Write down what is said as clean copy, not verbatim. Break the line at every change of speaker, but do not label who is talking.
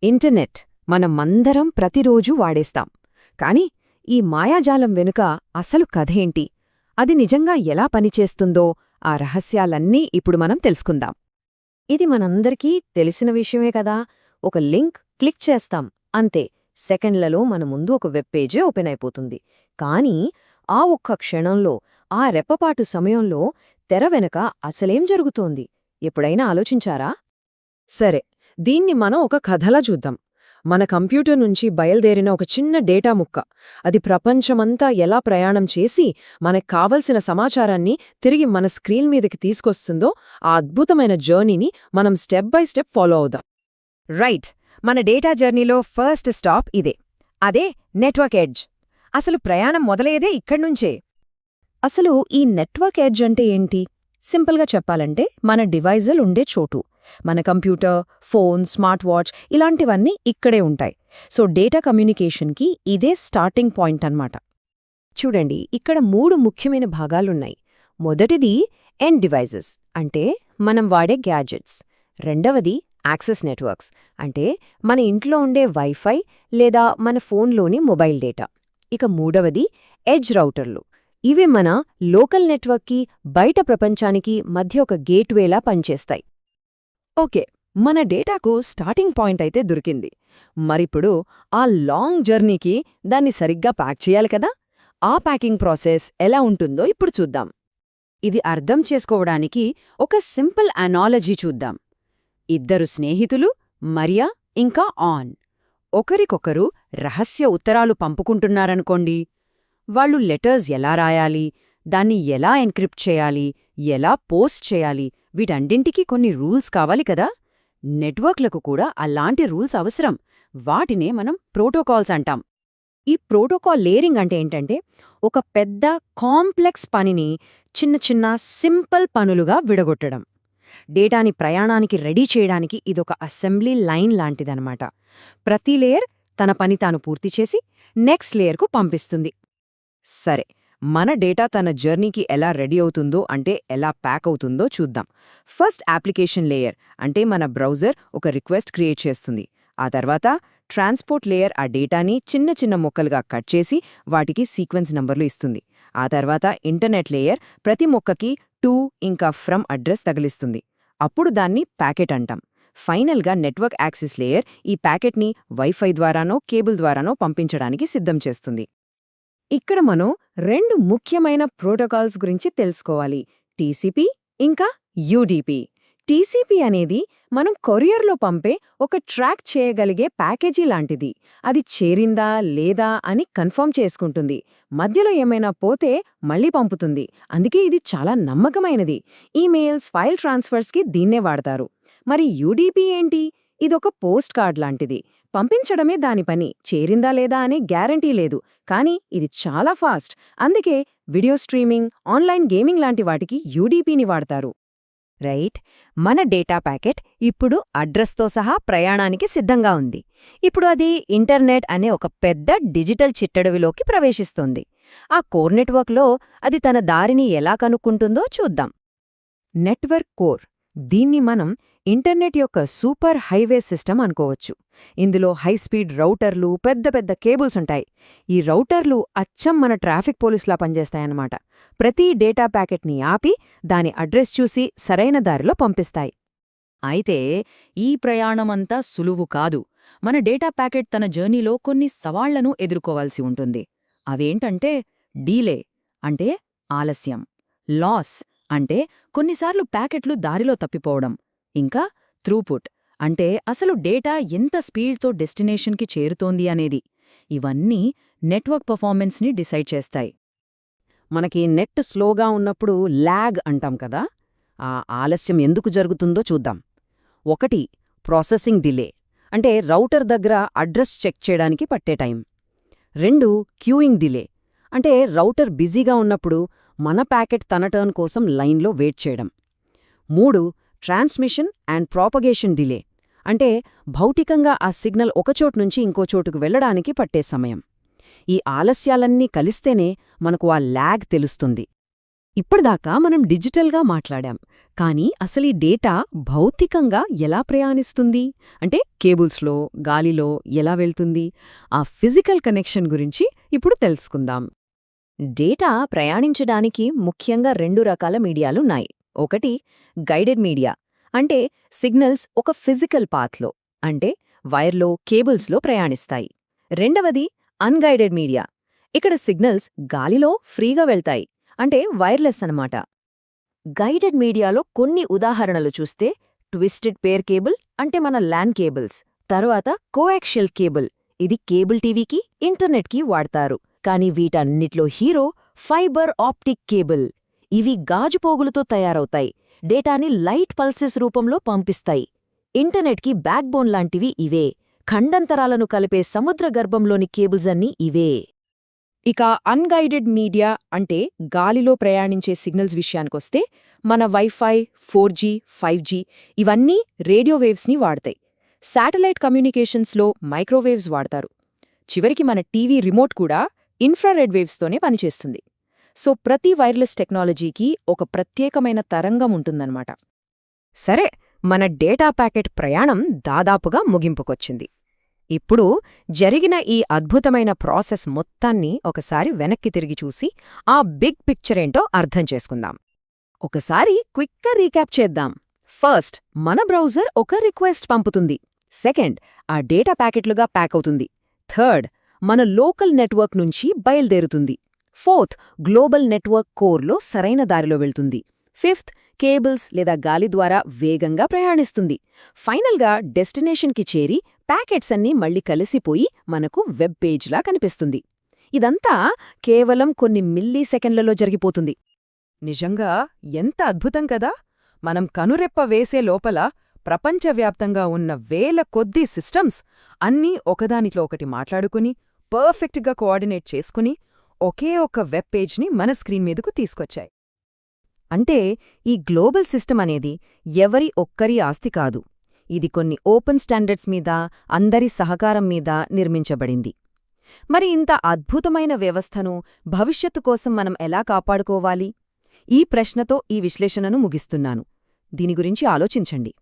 Internet మనమందరం ప్రతిరోజూ వాడేస్తాం. కాని ఈ మాయాజాలం వెనుక అసలు కథేంటి, అది నిజంగా ఎలా పనిచేస్తుందో ఆ రహస్యాలన్నీ ఇప్పుడు మనం తెలుసుకుందాం. ఇది మనందరికీ తెలిసిన విషయమే కదా. ఒక లింక్ క్లిక్ చేస్తాం, అంతే, సెకండ్లలో మన ముందు ఒక వెబ్ పేజే ఓపెన్ అయిపోతుంది. కానీ ఆ ఒక్క క్షణంలో, ఆ రెప్పపాటు సమయంలో తెర వెనుక అసలేం జరుగుతోంది ఎప్పుడైనా ఆలోచించారా? సరే, దీన్ని మనం ఒక కథలా చూద్దాం. మన కంప్యూటర్ నుంచి బయల్దేరిన ఒక చిన్న డేటా ముక్క, అది ప్రపంచమంతా ఎలా ప్రయాణం చేసి మనకు కావలసిన సమాచారాన్ని తిరిగి మన స్క్రీన్ మీదకి తీసుకొస్తుందో ఆ అద్భుతమైన జర్నీని మనం స్టెప్ బై స్టెప్ ఫాలో అవుదాం. రైట్, మన డేటా జర్నీలో ఫస్ట్ స్టాప్ ఇదే. అదే నెట్వర్క్ ఎడ్జ్. అసలు ప్రయాణం మొదలయ్యేదే ఇక్కడ్నుంచే. అసలు ఈ నెట్వర్క్ ఎడ్జ్ అంటే ఏంటి? సింపుల్గా చెప్పాలంటే మన డివైజులు ఉండే చోటు. మన కంప్యూటర్, ఫోన్, స్మార్ట్ వాచ్ ఇలాంటివన్నీ ఇక్కడే ఉంటాయి. సో డేటా కమ్యూనికేషన్కి ఇదే స్టార్టింగ్ పాయింట్ అన్నమాట. చూడండి, ఇక్కడ 3 ముఖ్యమైన భాగాలున్నాయి. మొదటిది ఎండ్ డివైజెస్, అంటే మనం వాడే గ్యాడ్జెట్స్. రెండవది యాక్సెస్ నెట్వర్క్స్, అంటే మన ఇంట్లో ఉండే వైఫై లేదా మన ఫోన్లోని మొబైల్ డేటా. ఇక మూడవది ఎడ్జ్ రౌటర్లు. ఇవి మన లోకల్ నెట్వర్క్కి, బయట ప్రపంచానికి మధ్య ఒక గేట్వేలా పనిచేస్తాయి. ఓకే, మన డేటాకు స్టార్టింగ్ పాయింట్ అయితే దొరికింది. మరిప్పుడు ఆ లాంగ్ జర్నీకి దాన్ని సరిగ్గా ప్యాక్ చేయాలి కదా. ఆ ప్యాకింగ్ ప్రాసెస్ ఎలా ఉంటుందో ఇప్పుడు చూద్దాం. ఇది అర్థం చేసుకోవడానికి ఒక సింపుల్ అనాలజీ చూద్దాం. ఇద్దరు స్నేహితులు, మరియా ఇంకా ఆన్, ఒకరికొకరు రహస్య ఉత్తరాలు పంపుకుంటున్నారనుకోండి. వాళ్ళు లెటర్స్ ఎలా రాయాలి, దాన్ని ఎలా ఎన్క్రిప్ట్ చేయాలి, ఎలా పోస్ట్ చేయాలి, వీటన్నింటికీ కొన్ని రూల్స్ కావాలి కదా. నెట్వర్క్లకు కూడా అలాంటి రూల్స్ అవసరం. వాటినే మనం ప్రోటోకాల్స్ అంటాం. ఈ ప్రోటోకాల్ లేయరింగ్ అంటే ఏంటంటే, ఒక పెద్ద కాంప్లెక్స్ పనిని చిన్న చిన్న సింపుల్ పనులుగా విడగొట్టడం. డేటాని ప్రయాణానికి రెడీ చేయడానికి ఇదొక అసెంబ్లీ లైన్ లాంటిదనమాట. ప్రతి లేయర్ తన పని తాను పూర్తి చేసి నెక్స్ట్ లేయర్కు పంపిస్తుంది. సరే, మన డేటా తన జర్నీకి ఎలా రెడీ అవుతుందో, అంటే ఎలా ప్యాక్ అవుతుందో చూద్దాం. ఫస్ట్ అప్లికేషన్ లేయర్, అంటే మన బ్రౌజర్ ఒక రిక్వెస్ట్ క్రియేట్ చేస్తుంది. ఆ తర్వాత ట్రాన్స్పోర్ట్ లేయర్ ఆ డేటాని చిన్న చిన్న మొక్కలుగా కట్ చేసి వాటికి సీక్వెన్స్ నంబర్లు ఇస్తుంది. ఆ తర్వాత ఇంటర్నెట్ లేయర్ ప్రతి మొక్కకి టు ఇంకా ఫ్రమ్ అడ్రస్ తగిలిస్తుంది. అప్పుడు దాన్ని ప్యాకెట్ అంటాం. ఫైనల్గా నెట్వర్క్ యాక్సెస్ లేయర్ ఈ ప్యాకెట్ని వైఫై ద్వారానో కేబుల్ ద్వారానో పంపించడానికి సిద్ధం చేస్తుంది. ఇక్కడ మనం 2 ముఖ్యమైన ప్రోటోకాల్స్ గురించి తెలుసుకోవాలి: టీసీపీ ఇంకా యూడీపీ. టీసీపీ అనేది మనం కొరియర్లో పంపే ఒక ట్రాక్ చేయగలిగే ప్యాకేజీ లాంటిది. అది చేరిందా లేదా అని కన్ఫర్మ్ చేసుకుంటుంది. మధ్యలో ఏమైనా పోతే మళ్ళీ పంపుతుంది. అందుకే ఇది చాలా నమ్మకమైనది. ఈమెయిల్స్, ఫైల్ ట్రాన్స్ఫర్స్కి దీన్నే వాడతారు. మరి యూడీపీ ఏంటి? ఇదొక పోస్ట్ కార్డ్ లాంటిది. పంపించడమే దాని పని, చేరిందా లేదా అనే గ్యారంటీ లేదు. కానీ ఇది చాలా ఫాస్ట్. అందుకే వీడియో స్ట్రీమింగ్, ఆన్లైన్ గేమింగ్ లాంటి వాటికి యూడీపీని వాడతారు. రైట్, మన డేటా ప్యాకెట్ ఇప్పుడు అడ్రస్తో సహా ప్రయాణానికి సిద్ధంగా ఉంది. ఇప్పుడు అది ఇంటర్నెట్ అనే ఒక పెద్ద డిజిటల్ చిట్టడవిలోకి ప్రవేశిస్తోంది. ఆ కోర్ నెట్వర్క్లో అది తన దారిని ఎలా కనుక్కుంటుందో చూద్దాం. నెట్వర్క్ కోర్, దీన్ని మనం ఇంటర్నెట్ యొక్క సూపర్ హైవే సిస్టమ్ అనుకోవచ్చు. ఇందులో హైస్పీడ్ రౌటర్లు, పెద్ద పెద్ద కేబుల్స్ ఉంటాయి. ఈ రౌటర్లు అచ్చం మన ట్రాఫిక్ పోలీసులా పనిచేస్తాయన్నమాట. ప్రతి డేటా ప్యాకెట్ని ఆపి దాని అడ్రస్ చూసి సరైన దారిలో పంపిస్తాయి.
అయితే ఈ ప్రయాణమంతా సులువు కాదు. మన డేటా ప్యాకెట్ తన జర్నీలో కొన్ని సవాళ్లను ఎదుర్కోవాల్సి ఉంటుంది. అవేంటంటే డీలే, అంటే ఆలస్యం; లాస్, అంటే కొన్నిసార్లు ప్యాకెట్లు దారిలో తప్పిపోవడం; ఇంకా త్రూపుట్, అంటే అసలు డేటా ఎంత స్పీడ్తో డెస్టినేషన్కి చేరుతోంది అనేది. ఇవన్నీ నెట్వర్క్ పర్ఫార్మెన్స్ని డిసైడ్ చేస్తాయి.
మనకి నెట్ స్లోగా ఉన్నప్పుడు ల్యాగ్ అంటాం కదా. ఆ ఆలస్యం ఎందుకు జరుగుతుందో చూద్దాం. 1 ప్రాసెసింగ్ డిలే, అంటే రౌటర్ దగ్గర అడ్రస్ చెక్ చేయడానికి పట్టే టైం. 2 క్యూయింగ్ డిలే, అంటే రౌటర్ బిజీగా ఉన్నప్పుడు మన ప్యాకెట్ తన టర్న్ కోసం లైన్లో వెయిట్ చేయడం. 3 ట్రాన్స్మిషన్ అండ్ ప్రాపగేషన్ డిలే, అంటే భౌతికంగా ఆ సిగ్నల్ ఒకచోట్నుంచి ఇంకోచోటుకు వెళ్లడానికి పట్టే సమయం. ఈ ఆలస్యాలన్నీ కలిస్తేనే మనకు ఆ ల్యాగ్ తెలుస్తుంది. ఇప్పటిదాకా మనం డిజిటల్గా మాట్లాడాం, కానీ అసలీ డేటా భౌతికంగా ఎలా ప్రయాణిస్తుంది? అంటే కేబుల్స్లో, గాలిలో ఎలా వెళ్తుంది? ఆ ఫిజికల్ కనెక్షన్ గురించి ఇప్పుడు తెలుసుకుందాం.
డేటా ప్రయాణించడానికి ముఖ్యంగా 2 రకాల మీడియాలున్నాయి. ఒకటి గైడెడ్ మీడియా, అంటే సిగ్నల్స్ ఒక ఫిజికల్ పాత్లో, అంటే వైర్లో, కేబుల్స్లో ప్రయాణిస్తాయి. రెండవది అన్గైడెడ్ మీడియా. ఇక్కడ సిగ్నల్స్ గాలిలో ఫ్రీగా వెళ్తాయి, అంటే వైర్లెస్ అన్నమాట. గైడెడ్ మీడియాలో కొన్ని ఉదాహరణలు చూస్తే ట్విస్టెడ్ పేర్ కేబుల్, అంటే మన ల్యాన్ కేబుల్స్. తర్వాత కోయాక్షియల్ కేబుల్, ఇది కేబుల్ టీవీకి, ఇంటర్నెట్కి వాడతారు. కానీ వీటన్నిట్లో హీరో ఫైబర్ ఆప్టిక్ కేబుల్. ఇవి గాజుపోగులతో తయారవుతాయి, డేటాని లైట్ పల్సెస్ రూపంలో పంపిస్తాయి. ఇంటర్నెట్కి బ్యాక్బోన్ లాంటివి ఇవే. ఖండంతరాలను కలిపే సముద్ర గర్భంలోని కేబుల్స్ అన్నీ ఇవే. ఇక అన్గైడెడ్ మీడియా అంటే గాలిలో ప్రయాణించే సిగ్నల్స్ విషయానికొస్తే మన వైఫై, 4G, 5G ఇవన్నీ రేడియో వేవ్స్ని వాడతాయి. శాటిలైట్ కమ్యూనికేషన్స్లో మైక్రోవేవ్స్ వాడతారు. చివరికి మన టీవీ రిమోట్ కూడా ఇన్ఫ్రారెడ్ వేవ్స్తోనే పనిచేస్తుంది. సో ప్రతి వైర్లెస్ టెక్నాలజీకి ఒక ప్రత్యేకమైన తరంగం ఉంటుందన్నమాట.
సరే, మన డేటా ప్యాకెట్ ప్రయాణం దాదాపుగా ముగింపుకొచ్చింది. ఇప్పుడు జరిగిన ఈ అద్భుతమైన ప్రాసెస్ మొత్తాన్ని ఒకసారి వెనక్కి తిరిగి చూసి ఆ బిగ్ పిక్చర్ ఏంటో అర్థం చేసుకుందాం. ఒకసారి క్విక్గా రీక్యాప్ చేద్దాం. ఫస్ట్, మన బ్రౌజర్ ఒక రిక్వెస్ట్ పంపుతుంది. సెకండ్, ఆ డేటా ప్యాకెట్లుగా ప్యాక్ అవుతుంది. థర్డ్, మన లోకల్ నెట్వర్క్ నుంచి బయల్దేరుతుంది. ఫోర్త్, గ్లోబల్ నెట్వర్క్ కోర్లో సరైన దారిలో వెళ్తుంది. ఫిఫ్త్, కేబుల్స్ లేదా గాలి ద్వారా వేగంగా ప్రయాణిస్తుంది. ఫైనల్గా డెస్టినేషన్కి చేరి ప్యాకెట్స్ అన్నీ మళ్ళీ కలిసిపోయి మనకు వెబ్ పేజ్లా కనిపిస్తుంది. ఇదంతా కేవలం కొన్ని మిల్లీ సెకండ్లలో జరిగిపోతుంది. నిజంగా ఎంత అద్భుతం కదా! మనం కనురెప్ప వేసే లోపల ప్రపంచవ్యాప్తంగా ఉన్న వేల కొద్దీ సిస్టమ్స్ అన్నీ ఒకదానితో ఒకటి మాట్లాడుకుని, పర్ఫెక్ట్గా కోఆర్డినేట్ చేసుకుని, ఒకే ఒక వెబ్ పేజ్ని మన స్క్రీన్ మీదకు తీసుకొచ్చాయి. అంటే ఈ గ్లోబల్ సిస్టమ్ అనేది ఎవరి ఒక్కరి ఆస్తి కాదు. ఇది కొన్ని ఓపెన్ స్టాండర్డ్స్ మీద, అందరి సహకారం మీద నిర్మించబడింది. మరి ఇంత అద్భుతమైన వ్యవస్థను భవిష్యత్తు కోసం మనం ఎలా కాపాడుకోవాలి? ఈ ప్రశ్నతో ఈ విశ్లేషణను ముగిస్తున్నాను. దీని గురించి ఆలోచించండి.